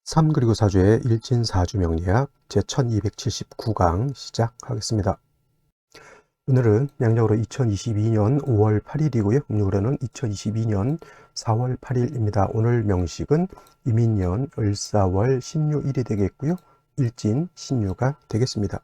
3 그리고 4주의 일진사주 명리학 제1279강 시작하겠습니다. 오늘은 양력으로 2022년 5월 8일이고요. 음력으로는 2022년 4월 8일입니다. 오늘 명식은 이민년 을사월 신유일이 되겠고요. 일진 신유가 되겠습니다.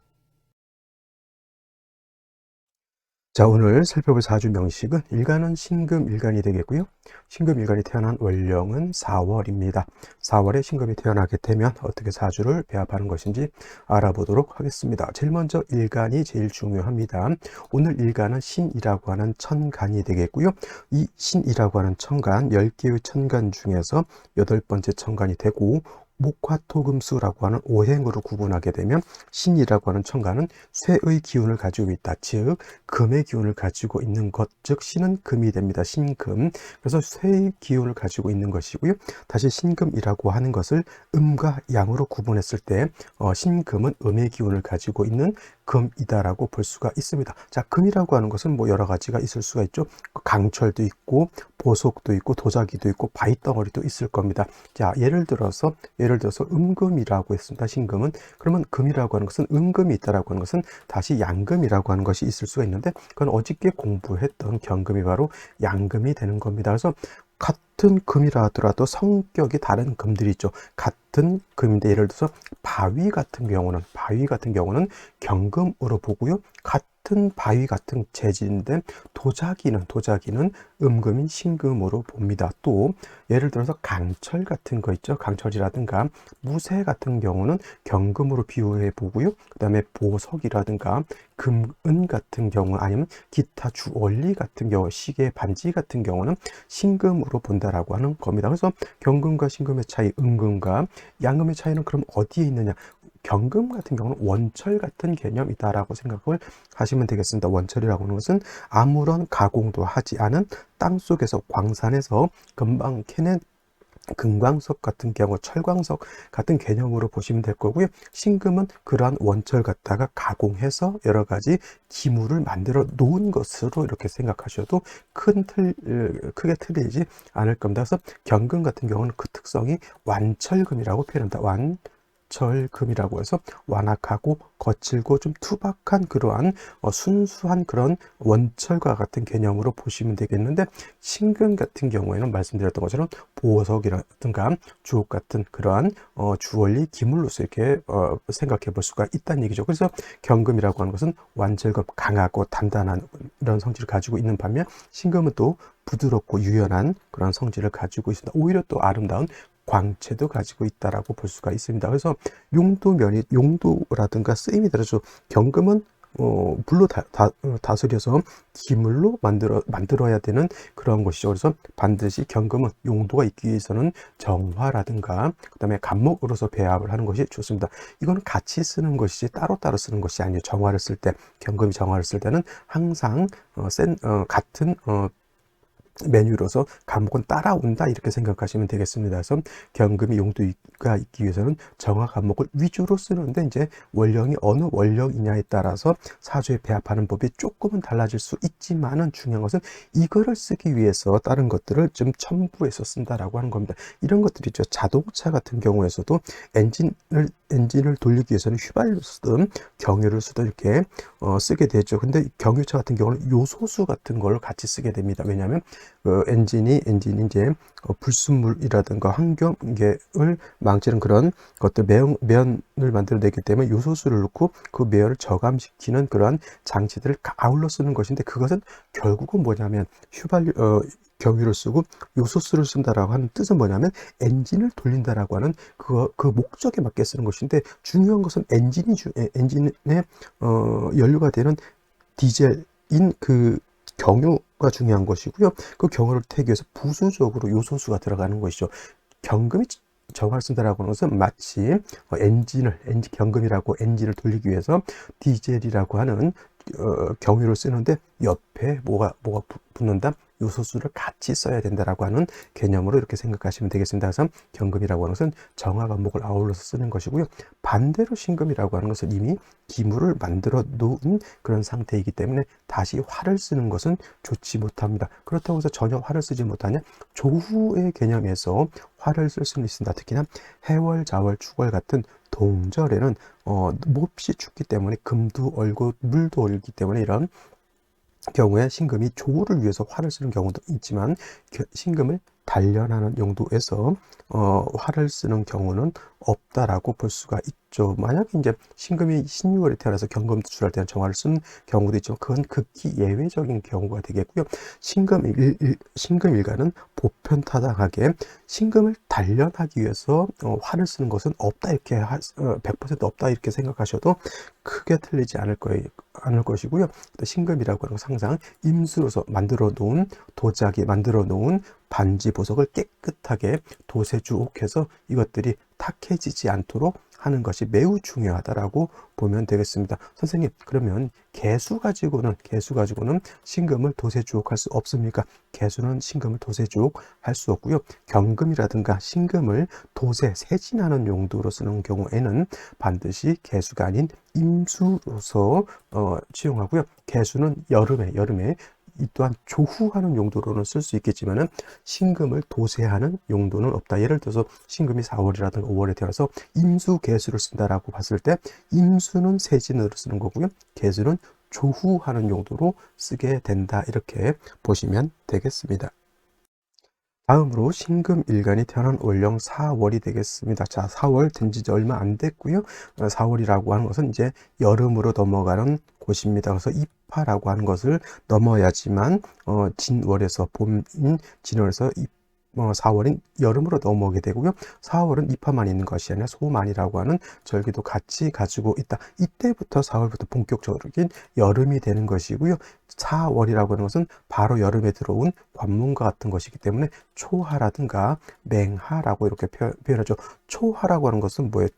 자, 오늘 살펴볼 사주 명식은 일간은 신금일간이 되겠고요. 신금일간이 태어난 월령은 4월입니다. 4월에 신금이 태어나게 되면 어떻게 사주를 배합하는 것인지 알아보도록 하겠습니다. 제일 먼저 일간이 제일 중요합니다. 오늘 일간은 신이라고 하는 천간이 되겠고요. 이 신이라고 하는 천간, 10개의 천간 중에서 8번째 천간이 되고 목화토금수라고 하는 오행으로 구분하게 되면 신이라고 하는 천간은 쇠의 기운을 가지고 있다. 즉 금의 기운을 가지고 있는 것, 즉 신은 금이 됩니다. 신금. 그래서 쇠의 기운을 가지고 있는 것이고요. 다시 신금이라고 하는 것을 음과 양으로 구분했을 때 신금은 음의 기운을 가지고 있는 금이다라고 볼 수가 있습니다. 자, 금이라고 하는 것은 뭐 여러 가지가 있을 수가 있죠. 강철도 있고 보석도 있고 도자기도 있고 바위덩어리도 있을 겁니다. 자, 예를 들어서 음금이라고 했습니다. 신금은. 그러면 금이라고 하는 것은 음금이 있다라고 하는 것은 다시 양금이라고 하는 것이 있을 수가 있는데, 그건 어저께 공부했던 경금이 바로 양금이 되는 겁니다. 그래서 같은 금이라 하더라도 성격이 다른 금들이 있죠. 같은 금인데 예를 들어서 바위 같은 경우는 경금으로 보고요. 같은 바위 같은 재질인데 도자기는 음금인 신금으로 봅니다. 또 예를 들어서 강철 같은 거 있죠. 강철이라든가 무쇠 같은 경우는 경금으로 비유해 보고요. 그 다음에 보석이라든가 금은 같은 경우, 아니면 기타 주얼리 같은 경우, 시계 반지 같은 경우는 신금으로 본다라고 하는 겁니다. 그래서 경금과 신금의 차이, 음금과 양금의 차이는 그럼 어디에 있느냐? 경금 같은 경우는 원철 같은 개념이다라고 생각을 하시면 되겠습니다. 원철이라고 하는 것은 아무런 가공도 하지 않은 땅속에서, 광산에서 금방 캐낸 금광석 같은 경우, 철광석 같은 개념으로 보시면 될 거고요. 신금은 그러한 원철 갖다가 가공해서 여러 가지 기물을 만들어 놓은 것으로 이렇게 생각하셔도 크게 틀리지 않을 겁니다. 그래서 경금 같은 경우는 그 특성이 완철금이라고 표현합니다. 완철금이라고 해서 완악하고 거칠고 좀 투박한 그러한 순수한 그런 원철과 같은 개념으로 보시면 되겠는데, 신금 같은 경우에는 말씀드렸던 것처럼 보석이라든가 주옥 같은 그러한 주얼리 기물로서 이렇게 생각해 볼 수가 있다는 얘기죠. 그래서 경금이라고 하는 것은 완철금, 강하고 단단한 이런 성질을 가지고 있는 반면 신금은 또 부드럽고 유연한 그런 성질을 가지고 있습니다. 오히려 또 아름다운 광채도 가지고 있다라고 볼 수가 있습니다. 그래서 용도라든가 쓰임이 다르죠. 경금은 불로 다스려서 기물로 만들어야 되는 그런 것이죠. 그래서 반드시 경금은 용도가 있기 위해서는 정화라든가 그다음에 간목으로서 배합을 하는 것이 좋습니다. 이거는 같이 쓰는 것이지 따로따로 쓰는 것이 아니에요. 경금이 정화를 쓸 때는 항상 같은 메뉴로서 간목은 따라온다, 이렇게 생각하시면 되겠습니다. 그래서 경금이 용도가 있기 위해서는 정화 간목을 위주로 쓰는데, 이제 원령이 어느 원령이냐에 따라서 사주에 배합하는 법이 조금은 달라질 수 있지만은 중요한 것은 이거를 쓰기 위해서 다른 것들을 좀 첨부해서 쓴다라고 하는 겁니다. 이런 것들이죠. 자동차 같은 경우에서도 엔진을 돌리기 위해서는 휘발유를 쓰든 경유를 쓰든 이렇게 쓰게 되죠. 근데 경유차 같은 경우는 요소수 같은 걸 같이 쓰게 됩니다. 왜냐하면 엔진이 이제 불순물이라든가 환경을 망치는 그런 것들, 매연을 만들어내기 때문에 요소수를 넣고 그 매연을 저감시키는 그러한 장치들을 아울러 쓰는 것인데, 그것은 결국은 뭐냐면 경유를 쓰고 요소수를 쓴다라고 하는 뜻은 뭐냐면 엔진을 돌린다라고 하는 그 목적에 맞게 쓰는 것인데, 중요한 것은 엔진의 연료가 되는 디젤인 그 경유가 중요한 것이고요. 그 경유를 태기 위해서 부수적으로 요소수가 들어가는 것이죠. 경금이 정화를 쓴다라고 하는 것은 마치 경금이라고 엔진을 돌리기 위해서 디젤이라고 하는 경유를 쓰는데 옆에 뭐가 붙는다? 요소수를 같이 써야 된다라고 하는 개념으로 이렇게 생각하시면 되겠습니다. 그래서 경금이라고 하는 것은 정화가 목을 아울러서 쓰는 것이고요. 반대로 신금이라고 하는 것은 이미 기물을 만들어 놓은 그런 상태이기 때문에 다시 화를 쓰는 것은 좋지 못합니다. 그렇다고 해서 전혀 화를 쓰지 못하냐? 조후의 개념에서 화를 쓸 수는 있습니다. 특히나 해월, 자월, 축월 같은 동절에는 몹시 춥기 때문에 금도 얼고 물도 얼기 때문에 이런 경우에 신금이 조우를 위해서 화를 쓰는 경우도 있지만 신금을 단련하는 용도에서 화를 쓰는 경우는 없다라고 볼 수가 있죠. 만약에 이제 신금이 신유월에 태어나서 경금 투출할 때는 정화를 쓴 경우도 있지만 그건 극히 예외적인 경우가 되겠고요. 신금일가는 보편타당하게 신금을 단련하기 위해서 화를 쓰는 것은 없다 이렇게 100% 없다 이렇게 생각하셔도 크게 틀리지 않을 것이고요. 또 신금이라고 하는 것은 항상 임수로서 만들어 놓은 도자기 만들어 놓은 반지 보석을 깨끗하게 도세주옥해서 이것들이 탁해지지 않도록 하는 것이 매우 중요하다라고 보면 되겠습니다. 선생님, 그러면 개수 가지고는 신금을 도세주옥할 수 없습니까? 개수는 신금을 도세주옥할 수 없고요. 경금이라든가 신금을 도세 세진하는 용도로 쓰는 경우에는 반드시 개수가 아닌 임수로서 취용하고요. 개수는 여름에 이 또한 조후하는 용도로는 쓸 수 있겠지만은 신금을 도세하는 용도는 없다. 예를 들어서 신금이 4월이라든가 5월에 태어나서 임수 개수를 쓴다라고 봤을 때 임수는 세진으로 쓰는 거고요. 개수는 조후하는 용도로 쓰게 된다. 이렇게 보시면 되겠습니다. 다음으로 신금일간이 태어난 월령 4월이 되겠습니다. 자, 4월 된 지 얼마 안 됐고요. 4월이라고 하는 것은 이제 여름으로 넘어가는 곳입니다. 그래서 입하라고 하는 것을 넘어야지만 진월에서 봄인 진월에서 4월인 여름으로 넘어오게 되고요. 4월은 입하만 있는 것이 아니라 소만이라고 하는 절기도 같이 가지고 있다. 이때부터 4월부터 본격적인 여름이 되는 것이고요. 4월이라고 하는 것은 바로 여름에 들어온 관문과 같은 것이기 때문에 초하라든가 맹하라고 이렇게 표현하죠. 초하라고 하는 것은 뭐예요?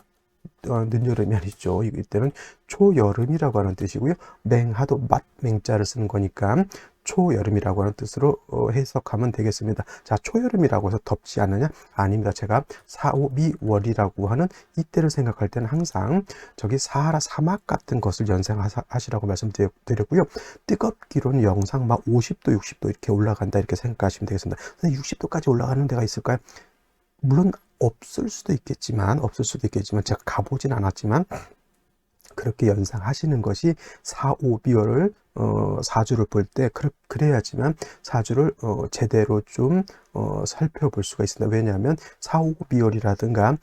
늦여름이 아니죠. 이때는 초여름이라고 하는 뜻이고요. 맹하도 맹자를 쓰는 거니까 초여름이라고 하는 뜻으로 해석하면 되겠습니다. 자, 초여름이라고 해서 덥지 않느냐? 아닙니다. 제가 4, 5, 미월이라고 하는 이때를 생각할 때는 항상 저기 사하라 사막 같은 것을 연상하시라고 말씀드렸고요. 뜨겁기로는 영상 막 50도, 60도 이렇게 올라간다 이렇게 생각하시면 되겠습니다. 60도까지 올라가는 데가 있을까요? 물론 없을 수도 있겠지만 제가 가보진 않았지만 그렇게 연상하시는 것이 4, 5비월을 사주를 볼 때 그래야지만 사주를 제대로 좀 살펴볼 수가 있습니다. 왜냐하면 4, 5비월이라든가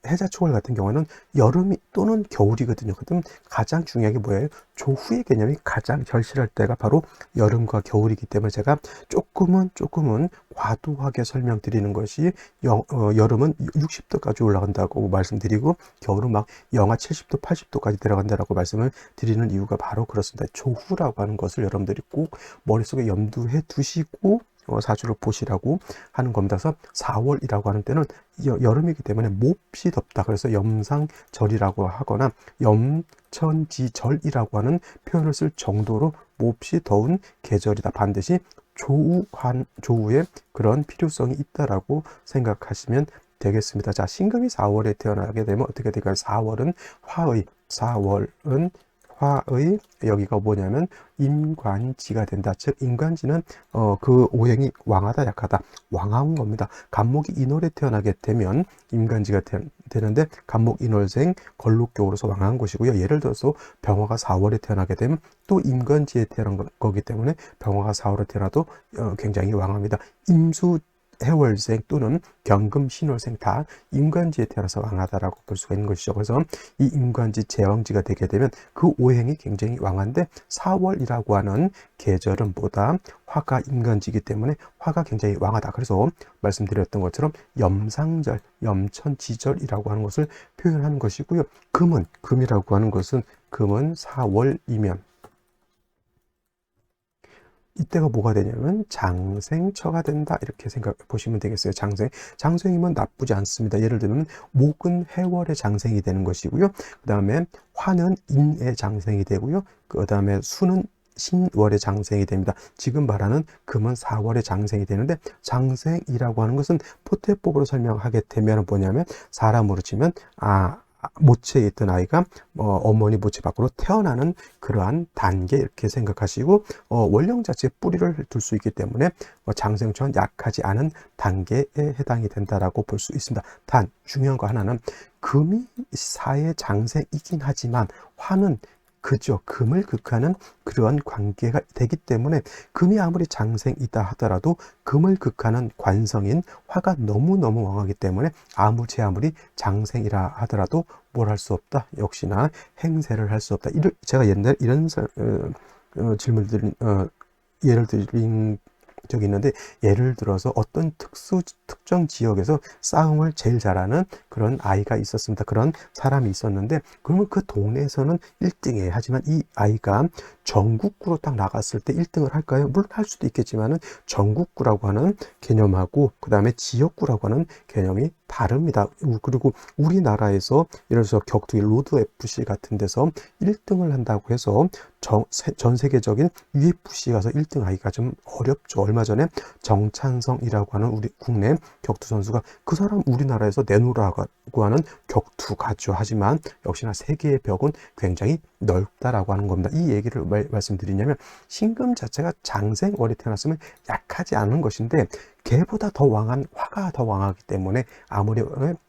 해자초월 같은 경우는 여름이 또는 겨울이거든요. 그럼 가장 중요한 게 뭐예요? 조후의 개념이 가장 절실할 때가 바로 여름과 겨울이기 때문에 제가 조금은 과도하게 설명드리는 것이 여름은 60도까지 올라간다고 말씀드리고 겨울은 막 영하 70도, 80도까지 들어간다라고 말씀을 드리는 이유가 바로 그렇습니다. 조후라고 하는 것을 여러분들이 꼭 머릿속에 염두해 두시고 사주를 보시라고 하는 겁니다. 그래서 4월이라고 하는 때는 여름이기 때문에 몹시 덥다. 그래서 염상절이라고 하거나 염천지절이라고 하는 표현을 쓸 정도로 몹시 더운 계절이다. 반드시 조우의 그런 필요성이 있다라고 생각하시면 되겠습니다. 자, 신금이 4월에 태어나게 되면 어떻게 될까요? 4월은 여기가 뭐냐면 임관지가 된다. 즉 임관지는 그 오행이 왕하다 약하다 왕하운 겁니다. 간목이 인월에 태어나게 되면 임관지가 되는데 간목 인월생 걸록격으로서 왕한 것이고요. 예를 들어서 병화가 4월에 태어나게 되면 또 임관지에 태어난 거기 때문에 병화가 4월에 태어나도 굉장히 왕합니다. 임수 해월생 또는 경금 신월생 다 임관지에 태어나서 왕하다라고 볼 수가 있는 것이죠. 그래서 이 임관지 제왕지가 되게 되면 그 오행이 굉장히 왕한데 4월이라고 하는 계절은 보다 화가 임관지이기 때문에 화가 굉장히 왕하다. 그래서 말씀드렸던 것처럼 염상절, 염천지절이라고 하는 것을 표현하는 것이고요. 금이라고 하는 것은 금은 4월이면 이때가 뭐가 되냐면 장생처가 된다 이렇게 생각 보시면 되겠어요. 장생이면 나쁘지 않습니다. 예를 들면 목은 해월의 장생이 되는 것이고요. 그 다음에 화는 인의 장생이 되고요. 그 다음에 수는 신월의 장생이 됩니다. 지금 말하는 금은 4월의 장생이 되는데, 장생이라고 하는 것은 포태법으로 설명하게 되면 뭐냐면, 사람으로 치면 모체에 있던 아이가 어머니 모체 밖으로 태어나는 그러한 단계, 이렇게 생각하시고, 원령 자체에 뿌리를 둘 수 있기 때문에 장생처럼 약하지 않은 단계에 해당이 된다라고 볼 수 있습니다. 단 중요한 거 하나는, 금이 사의 장생이긴 하지만 화는 그저 금을 극하는 그러한 관계가 되기 때문에, 금이 아무리 장생이다 하더라도 금을 극하는 관성인 화가 너무너무 왕하기 때문에 아무리 장생이라 하더라도 뭘 할 수 없다. 역시나 행세를 할 수 없다. 제가 옛날에 이런 질문을 예를 드린 적이 있는데, 예를 들어서 어떤 특정 지역에서 싸움을 제일 잘하는 그런 아이가 있었습니다. 그런 사람이 있었는데, 그러면 그 동네에서는 1등이에요. 하지만 이 아이가 전국구로 딱 나갔을 때 1등을 할까요? 물론 할 수도 있겠지만은, 전국구라고 하는 개념하고 그 다음에 지역구라고 하는 개념이 다릅니다. 그리고 우리나라에서 예를 들어서 격투기 로드 FC 같은 데서 1등을 한다고 해서 전 세계적인 UFC 가서 1등 하기가 좀 어렵죠. 얼마 전에 정찬성이라고 하는 우리 국내 격투 선수가, 그 사람 우리나라에서 내놓으라고 하는 격투가죠. 하지만 역시나 세계의 벽은 굉장히 넓다라고 하는 겁니다. 이 얘기를 말씀드리냐면, 신금 자체가 장생월에 태어났으면 약하지 않은 것인데, 개보다 더 왕한 화가 더 왕하기 때문에 아무리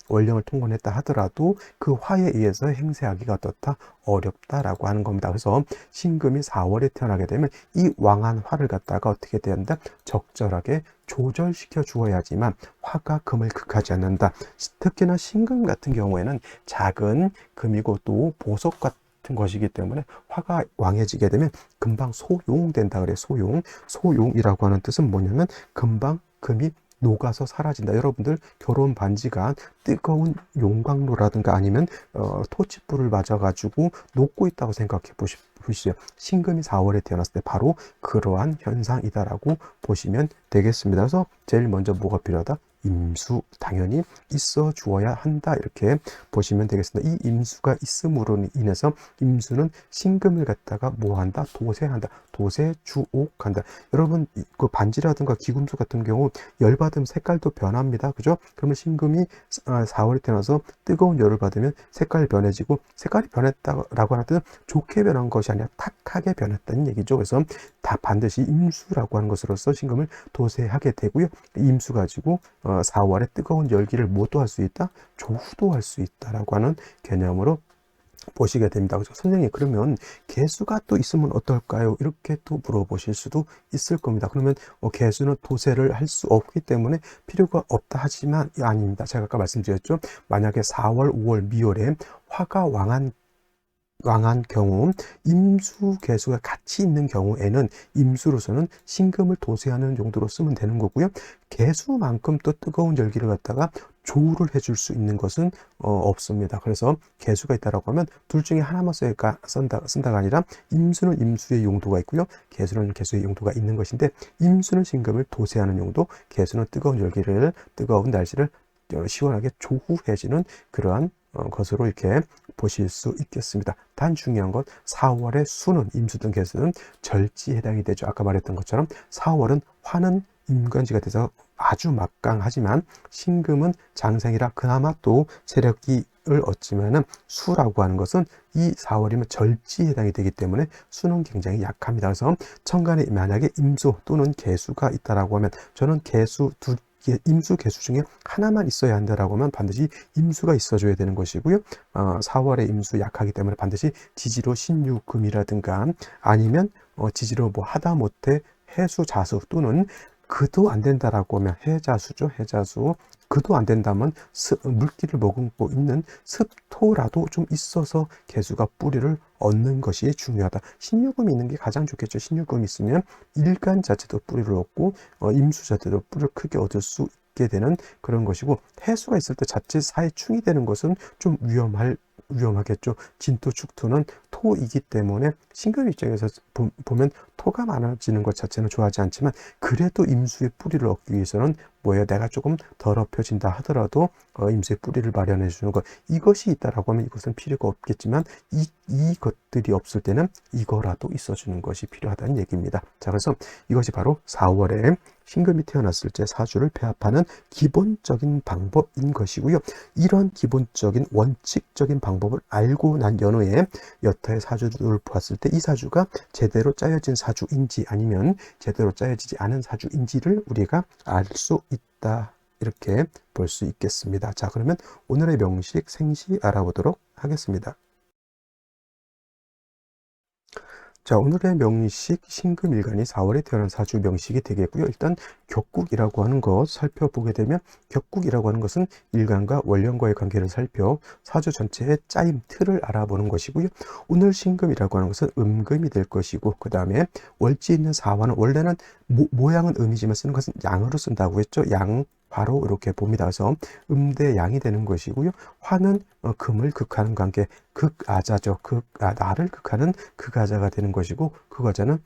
원령을 통과했다 하더라도 그 화에 의해서 행세하기가 어떻다? 어렵다라고 하는 겁니다. 그래서 신금이 4월에 태어나게 되면 이 왕한 화를 갖다가 어떻게 된다? 적절하게 조절시켜 주어야지만 화가 금을 극하지 않는다. 특히나 신금 같은 경우에는 작은 금이고 또 보석 같은 것이기 때문에 화가 왕해지게 되면 금방 소용된다 그래요. 소용이라고 하는 뜻은 뭐냐면, 금방 금이 녹아서 사라진다. 여러분들 결혼 반지가 뜨거운 용광로라든가 아니면 토치불을 맞아가지고 녹고 있다고 생각해 보시죠. 신금이 4월에 태어났을 때 바로 그러한 현상이다라고 보시면 되겠습니다. 그래서 제일 먼저 뭐가 필요하다? 임수, 당연히 있어 주어야 한다, 이렇게 보시면 되겠습니다. 이 임수가 있음으로 인해서, 임수는 신금을 갖다가 뭐한다? 도세한다. 도세주옥한다. 여러분 그 반지라든가 귀금속 같은 경우 열받으면 색깔도 변합니다. 그죠? 그러면 신금이 4월에 태어나서 뜨거운 열을 받으면 색깔이 변해지고, 색깔이 변했다라고 하는 뜻은 좋게 변한 것이 아니라 탁하게 변했다는 얘기죠. 그래서 다 반드시 임수라고 하는 것으로서 신금을 도세하게 되고요. 임수 가지고 4월에 뜨거운 열기를 뭐도 할 수 있다? 조후도 할 수 있다라고 하는 개념으로 보시게 됩니다. 그래서 선생님, 그러면 개수가 또 있으면 어떨까요? 이렇게 또 물어보실 수도 있을 겁니다. 그러면 개수는 도세를 할 수 없기 때문에 필요가 없다 하지만 아닙니다. 제가 아까 말씀드렸죠. 만약에 4월, 5월, 미월에 화가 왕한 경우, 임수 개수가 같이 있는 경우에는 임수로서는 신금을 도세하는 용도로 쓰면 되는 거고요. 개수만큼 또 뜨거운 열기를 갖다가 조우를 해줄 수 있는 것은 없습니다. 그래서 개수가 있다라고 하면 둘 중에 하나만 쓴다가 아니라, 임수는 임수의 용도가 있고요, 개수는 개수의 용도가 있는 것인데, 임수는 신금을 도세하는 용도, 개수는 뜨거운 열기를, 뜨거운 날씨를 시원하게 조후해지는 그러한 것으로 이렇게 보실 수 있겠습니다. 단 중요한 건 4월의 수는, 임수든 개수는 절지에 해당이 되죠. 아까 말했던 것처럼 4월은 화는 임관지가 돼서 아주 막강하지만, 신금은 장생이라 그나마 또 세력을 얻지만은, 수라고 하는 것은 이 4월이면 절지에 해당이 되기 때문에 수는 굉장히 약합니다. 그래서 천간에 만약에 임수 또는 개수가 있다라고 하면, 저는 임수 개수 중에 하나만 있어야 한다라고 하면 반드시 임수가 있어줘야 되는 것이고요. 4월에 임수 약하기 때문에 반드시 지지로 신유금이라든가 아니면 지지로 뭐 하다못해 해수 자수, 또는 그도 안 된다라고 하면 해자수죠. 해자수. 그도 안 된다면 물기를 머금고 있는 습토라도 좀 있어서 개수가 뿌리를 얻는 것이 중요하다. 신유금이 있는 게 가장 좋겠죠. 신유금이 있으면 일간 자체도 뿌리를 얻고 임수 자체도 뿌리를 크게 얻을 수 있게 되는 그런 것이고, 해수가 있을 때 자체 사해충이 되는 것은 좀 위험하겠죠. 진토, 축토는 토이기 때문에 신금 입장에서 보면 토가 많아지는 것 자체는 좋아하지 않지만, 그래도 임수의 뿌리를 얻기 위해서는 뭐예요? 내가 조금 더럽혀진다 하더라도 임수의 뿌리를 마련해 주는 것, 이것이 있다라고 하면 이것은 필요가 없겠지만 이것들이 없을 때는 이거라도 있어주는 것이 필요하다는 얘기입니다. 자, 그래서 이것이 바로 4월에 신금이 태어났을 때 사주를 배합하는 기본적인 방법인 것이고요. 이런 기본적인 원칙적인 방법을 알고 난 연후에 여타의 사주를 보았을 때 이 사주가 제대로 짜여진 사주인지 아니면 제대로 짜여지지 않은 사주인지를 우리가 알 수 있다, 이렇게 볼 수 있겠습니다. 자, 그러면 오늘의 명식 생시 알아보도록 하겠습니다. 자, 오늘의 명식 신금일간이 4월에 태어난 사주 명식이 되겠고요. 일단 격국이라고 하는 것 살펴보게 되면, 격국이라고 하는 것은 일간과 월령과의 관계를 살펴 사주 전체의 짜임 틀을 알아보는 것이고요. 오늘 신금이라고 하는 것은 음금이 될 것이고, 그 다음에 월지 있는 사화는 원래는 모양은 음이지만 쓰는 것은 양으로 쓴다고 했죠. 양 바로 이렇게 봅니다. 그래서 음대 양이 되는 것이고요. 화는 금을 극하는 관계, 극아자죠. 나를 극하는 극아자가 되는 것이고, 그 과자는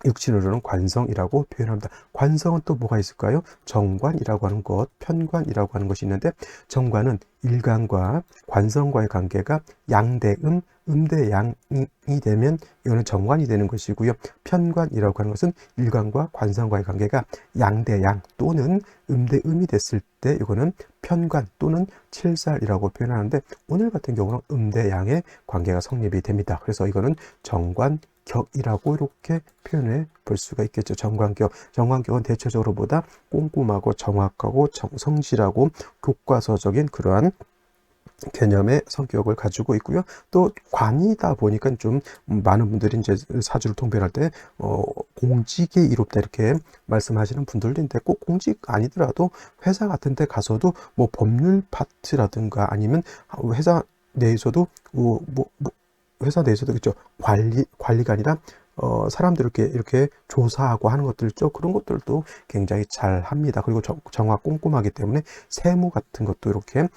육친으로는 관성이라고 표현합니다. 관성은 또 뭐가 있을까요? 정관이라고 하는 것, 편관이라고 하는 것이 있는데, 정관은 일간과 관성과의 관계가 양대음, 음대양이 되면 이거는 정관이 되는 것이고요. 편관이라고 하는 것은 일간과 관성과의 관계가 양대양 또는 음대음이 됐을 때 이거는 편관 또는 칠살이라고 표현하는데, 오늘 같은 경우는 음대양의 관계가 성립이 됩니다. 그래서 이거는 정관 격이라고 이렇게 표현해 볼 수가 있겠죠. 정관격. 정관격은 대체적으로 보다 꼼꼼하고 정확하고 성실하고 교과서적인 그러한 개념의 성격을 가지고 있고요. 또 관이다 보니까 좀 많은 분들이 이제 사주를 통변할 때 공직에 이롭다 이렇게 말씀하시는 분들도 있는데, 꼭 공직 아니더라도 회사 같은 데 가서도 뭐 법률 파트라든가 아니면 회사 내에서도 회사 내에서도 그렇죠. 관리가 아니라 사람들 이렇게 조사하고 하는 것들 있죠. 그런 것들도 굉장히 잘 합니다. 그리고 정확 꼼꼼하기 때문에 세무 같은 것도 이렇게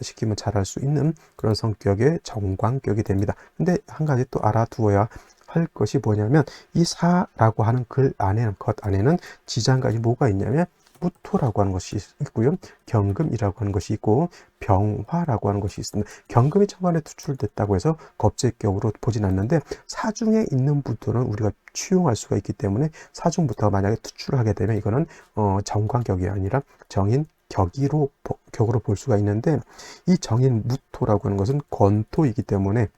시키면 잘할 수 있는 그런 성격의 정관격이 됩니다. 근데 한 가지 또 알아두어야 할 것이 뭐냐면, 이 사라고 하는 것 안에는 지장간이 뭐가 있냐면, 무토라고 하는 것이 있고요. 경금이라고 하는 것이 있고, 병화라고 하는 것이 있습니다. 경금이 천간에 투출됐다고 해서 겁재격으로 보진 않는데, 사중에 있는 부토는 우리가 취용할 수가 있기 때문에 사중부터가 만약에 투출을 하게 되면 이거는 정관격이 아니라 정인 격으로 볼 수가 있는데, 이 정인 무토라고 하는 것은 건토이기 때문에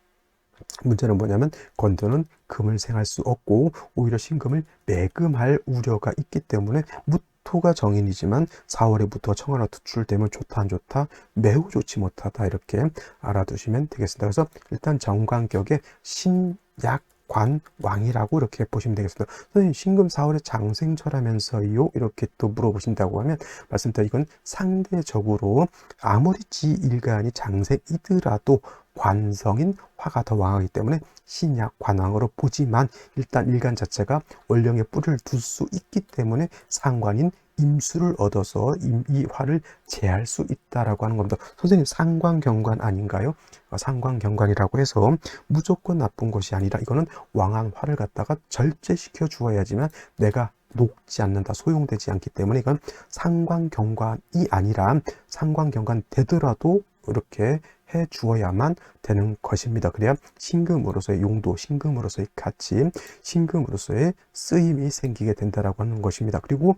문제는 뭐냐면, 건토는 금을 생할 수 없고 오히려 신금을 매금할 우려가 있기 때문에 무토가 정인이지만 4월에 무토가 청하나 투출되면 좋다 안 좋다, 매우 좋지 못하다, 이렇게 알아두시면 되겠습니다. 그래서 일단 정관격의 신약 관, 왕이라고 이렇게 보시면 되겠습니다. 선생님, 신금 4월에 장생철하면서요? 이렇게 또 물어보신다고 하면 말씀드려, 이건 상대적으로 아무리 지일간이 장생이더라도 관성인 화가 더 왕하기 때문에 신약 관왕으로 보지만, 일단 일간 자체가 월령의 뿌리를 둘 수 있기 때문에 상관인 임수를 얻어서 이 화를 제할 수 있다라고 하는 겁니다. 선생님, 상관경관 아닌가요? 상관경관이라고 해서 무조건 나쁜 것이 아니라, 이거는 왕한 화를 갖다가 절제시켜 주어야지만 내가 녹지 않는다, 소용되지 않기 때문에 이건 상관경관이 아니라 상관경관 되더라도 이렇게 해 주어야만 되는 것입니다. 그래야 신금으로서의 용도, 신금으로서의 가치, 신금으로서의 쓰임이 생기게 된다라고 하는 것입니다. 그리고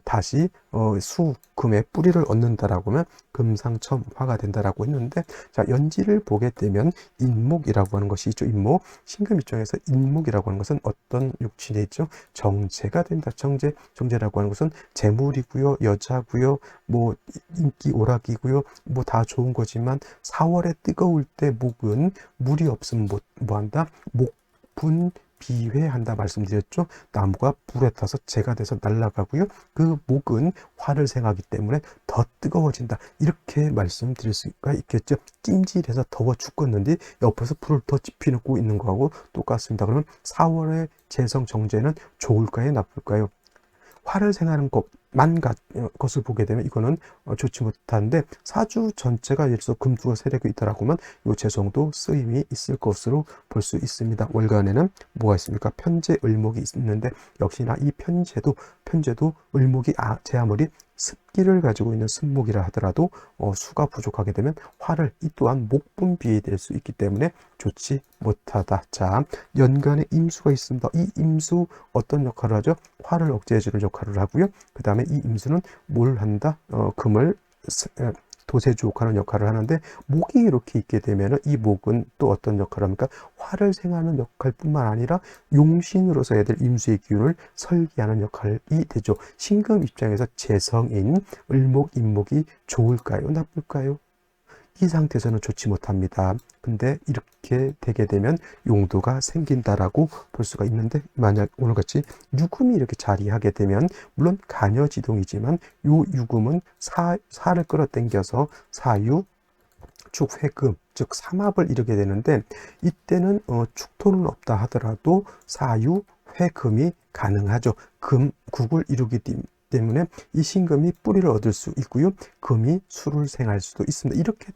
다시 수금의 뿌리를 얻는다라고 하면 금상첨화가 된다라고 했는데, 자, 연지를 보게 되면 인목이라고 하는 것이 있죠. 인목. 신금 입장에서 인목이라고 하는 것은 어떤 육친에 있죠? 정제가 된다. 정제라고 하는 것은 재물이고요, 여자고요, 뭐 인기 오락이고요, 뭐 다 좋은 거지만 4월에 뜨거울 때 목은 물이 없으면 뭐한다? 목분 비회한다 말씀드렸죠. 나무가 불에 타서 재가 돼서 날아가고요. 그 목은 화를 생하기 때문에 더 뜨거워진다, 이렇게 말씀드릴 수가 있겠죠. 찜질해서 더워 죽겠는데 옆에서 불을 더 지피고 있는 거하고 똑같습니다. 그러면 4월의 재성 정제는 좋을까요, 나쁠까요? 화를 생하는 것 것을 보게 되면 이거는 좋지 못한데, 사주 전체가 예를 들어서 금수가 세력이 있다라고 하면 이 재성도 쓰임이 있을 것으로 볼 수 있습니다. 월간에는 뭐가 있습니까? 편재, 을목이 있는데 역시나 이 편재도 을목이 제 아무리 습기를 가지고 있는 습목이라 하더라도 수가 부족하게 되면 화를, 이 또한 목분비이 될 수 있기 때문에 좋지 못하다. 자, 연간에 임수가 있습니다. 이 임수 어떤 역할을 하죠? 화를 억제해주는 역할을 하고요. 그 다음에 이 임수는 뭘 한다? 금을 도세주옥하는 역할을 하는데, 목이 이렇게 있게 되면 이 목은 또 어떤 역할을 합니까? 화를 생하는 역할뿐만 아니라 용신으로서 애들 임수의 기운을 설계하는 역할이 되죠. 신금 입장에서 재성인 을목, 임목이 좋을까요? 나쁠까요? 이 상태에서는 좋지 못합니다. 근데 이렇게 되게 되면 용도가 생긴다라고 볼 수가 있는데, 만약 오늘같이 유금이 이렇게 자리하게 되면, 물론 간여지동이지만 요 유금은 사를 끌어당겨서 사유, 축회금, 즉 삼합을 이루게 되는데, 이때는 축토는 없다 하더라도 사유, 회금이 가능하죠. 국을 이루기 때문에 이 신금이 뿌리를 얻을 수 있고요. 금이 수를 생할 수도 있습니다. 이렇게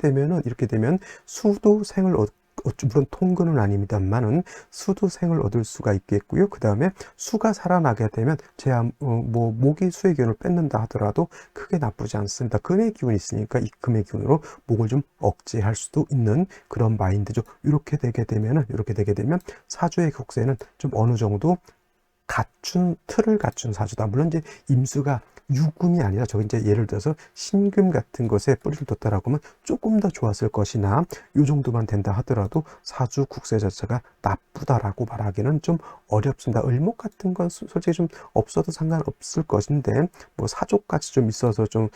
되면 수도 생을 물론 통근은 아닙니다만은 수도 생을 얻을 수가 있겠고요. 그 다음에 수가 살아나게 되면 목이 수의 기운을 뺏는다 하더라도 크게 나쁘지 않습니다. 금의 기운이 있으니까 이 금의 기운으로 목을 좀 억제할 수도 있는 그런 마인드죠. 이렇게 되게 되면 사주의 곡세는 좀 어느 정도 틀을 갖춘 사주다. 물론 이제 임수가 유금이 아니라 저기 이제 예를 들어서 신금 같은 것에 뿌리를 뒀다라고 하면 조금 더 좋았을 것이나, 요 정도만 된다 하더라도 사주 국세 자체가 나쁘다라고 말하기는 좀 어렵습니다. 을목 같은 건 솔직히 좀 없어도 상관없을 것인데, 뭐 사족까지 좀 있어서 좀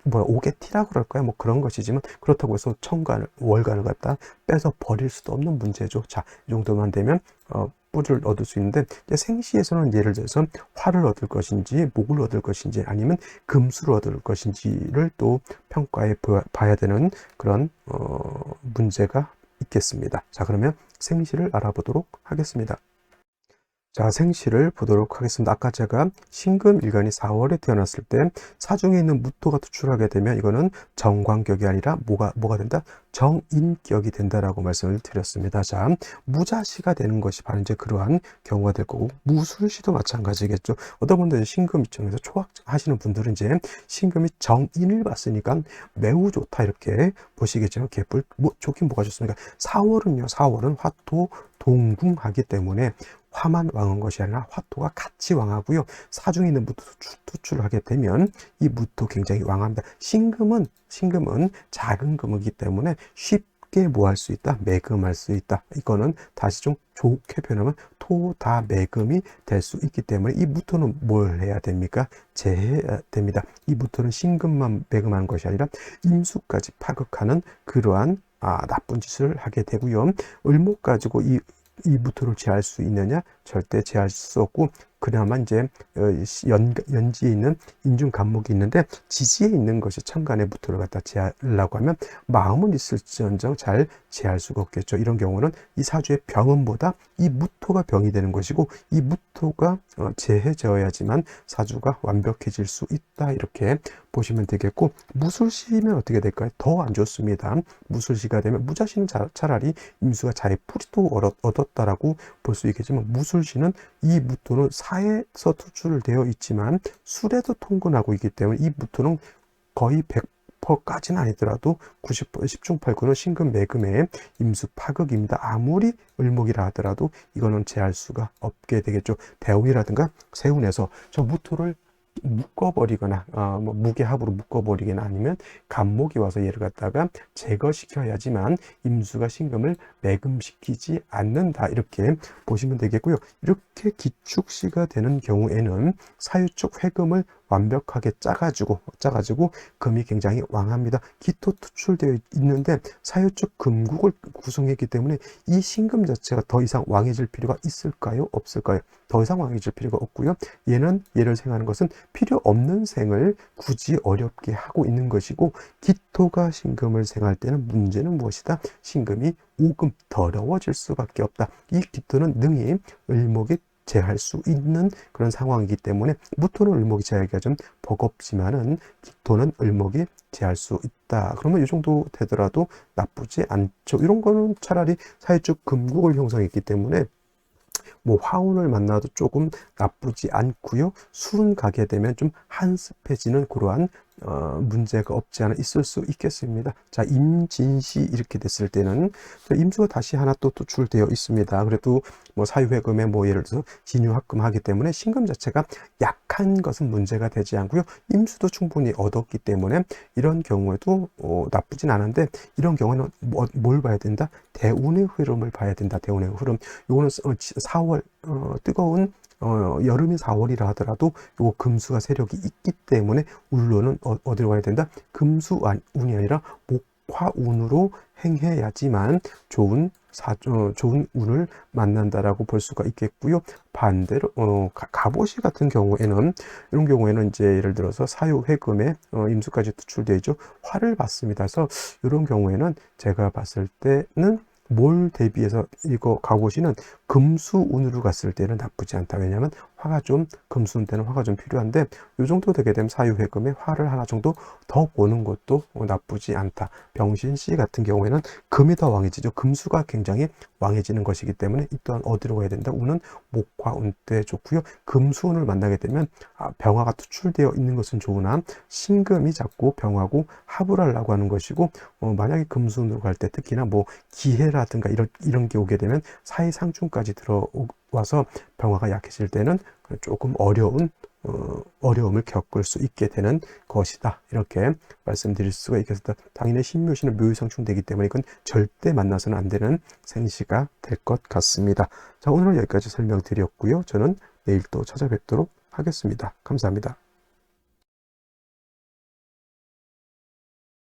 오개티라고 그럴까요? 뭐 그런 것이지만, 그렇다고 해서 월간을 갖다 빼서 버릴 수도 없는 문제죠. 자, 이 정도만 되면 뿌리를 얻을 수 있는데, 이제 생시에서는 예를 들어서 화를 얻을 것인지, 목을 얻을 것인지, 아니면 금수를 얻을 것인지를 또 평가해 봐야 되는 그런 문제가 있겠습니다. 자, 그러면 생시를 알아보도록 하겠습니다. 자, 생시를 보도록 하겠습니다. 아까 제가 신금일간이 4월에 태어났을 때 사중에 있는 무토가 투출하게 되면 이거는 정관격이 아니라 뭐가 된다? 정인격이 된다라고 말씀을 드렸습니다. 자, 무자시가 되는 것이 바로 이제 그러한 경우가 될 거고, 무술시도 마찬가지겠죠. 어떤 분들은 신금 입장에서 초학하시는 분들은 이제 신금이 정인을 봤으니까 매우 좋다 이렇게 보시겠지만, 개뿔 좋긴 뭐가 좋습니까? 4월은 화토 동궁하기 때문에 화만 왕한 것이 아니라 화토가 같이 왕하고요. 사중에 있는 무토 투출을 하게 되면 이 무토 굉장히 왕합니다. 신금은 작은 금이기 때문에 쉽게 뭐 할 수 있다? 매금할 수 있다. 이거는 다시 좀 좋게 표현하면 토다매금이 될 수 있기 때문에, 이 무토는 뭘 해야 됩니까? 제해야 됩니다. 이 무토는 신금만 매금하는 것이 아니라 임수까지 파극하는 그러한 나쁜 짓을 하게 되고요. 을목 가지고 이 무토를 제할 수 있느냐? 절대 제할 수 없고, 그나마 이제 연지에 있는 인중간목이 있는데, 지지에 있는 것이 천간의 무토를 갖다 제하려고 하면 마음은 있을지언정 잘 제할 수가 없겠죠. 이런 경우는 이 사주의 병음보다 이 무토가 병이 되는 것이고, 이 무토가 제해져야지만 사주가 완벽해질 수 있다, 이렇게 보시면 되겠고, 무술시면 어떻게 될까요? 더 안 좋습니다. 무술시가 되면 무자시는 차라리 임수가 자의 뿌리도 얻었다라고 볼 수 있겠지만, 무술시는 이 무토는 사에서 투출되어 있지만 술에도 통근하고 있기 때문에 이 무토는 거의 100%까지는 아니더라도 90% 10중 8구는 신금 매금의 임수 파극입니다. 아무리 을목이라 하더라도 이거는 제할 수가 없게 되겠죠. 대운이라든가 세운에서 저 무토를 묶어버리거나 무게합으로 묶어버리거나, 아니면 간목이 와서 얘를 갖다가 제거시켜야지만 임수가 신금을 매금시키지 않는다, 이렇게 보시면 되겠고요. 이렇게 기축시가 되는 경우에는 사유축 회금을 완벽하게 짜가지고 금이 굉장히 왕합니다. 기토 투출되어 있는데 사유축 금국을 구성했기 때문에 이 신금 자체가 더 이상 왕해질 필요가 있을까요? 없을까요? 더 이상 왕해질 필요가 없고요. 얘를 생하는 것은 필요 없는 생을 굳이 어렵게 하고 있는 것이고, 기토가 신금을 생할 때는 문제는 무엇이다? 신금이 오금 더러워질 수밖에 없다. 이 기토는 능히 을목이 제할 수 있는 그런 상황이기 때문에 무토는 을목이 제하기가 좀 버겁지만은 기토는 을목이 제할 수 있다. 그러면 이 정도 되더라도 나쁘지 않죠. 이런 거는 차라리 사회적 금국을 형성했기 때문에 뭐 화운을 만나도 조금 나쁘지 않고요. 수운 가게 되면 좀 한습해지는 그러한 문제가 없지 않아 있을 수 있겠습니다. 자, 임진시 이렇게 됐을 때는 임수가 다시 하나 또 도출되어 있습니다. 그래도 뭐 사유회금에 뭐 예를 들어서 진유합금 하기 때문에 신금 자체가 약한 것은 문제가 되지 않고요. 임수도 충분히 얻었기 때문에 이런 경우에도 나쁘진 않은데, 이런 경우는 뭘 봐야 된다? 대운의 흐름을 봐야 된다. 대운의 흐름. 요거는 4월 뜨거운 여름이 4월이라 하더라도 요 금수가 세력이 있기 때문에 울로는 어디로 가야 된다? 금수운이 아니라 목화운으로 행해야지만 좋은 운을 만난다라고 볼 수가 있겠고요. 반대로 갑오시 같은 경우에는, 이런 경우에는 이제 예를 들어서 사유회금에 임수까지 투출되어 있죠. 화를 받습니다. 그래서 이런 경우에는 제가 봤을 때는 뭘 대비해서 이거 갑오시는 금수운으로 갔을 때는 나쁘지 않다. 왜냐하면 화가 좀, 금수운 때는 화가 좀 필요한데, 이 정도 되게 되면 사유회금에 화를 하나 정도 더 보는 것도 나쁘지 않다. 병신씨 같은 경우에는 금이 더 왕해지죠. 금수가 굉장히 왕해지는 것이기 때문에 이 또한 어디로 가야 된다? 운은 목화운 때 좋고요. 금수운을 만나게 되면 병화가 투출되어 있는 것은 좋으나 신금이 자꾸 병하고 합을 하려고 하는 것이고, 만약에 금수운으로 갈 때 특히나 뭐 기해라든가 이런 게 오게 되면 사이상충까지 들어와서 병화가 약해질 때는 조금 어려움을 겪을 수 있게 되는 것이다. 이렇게 말씀드릴 수가 있겠습니다. 당연히 신묘시는 묘유상충되기 때문에 이건 절대 만나서는 안 되는 생시가 될 것 같습니다. 자, 오늘은 여기까지 설명드렸고요. 저는 내일 또 찾아뵙도록 하겠습니다. 감사합니다.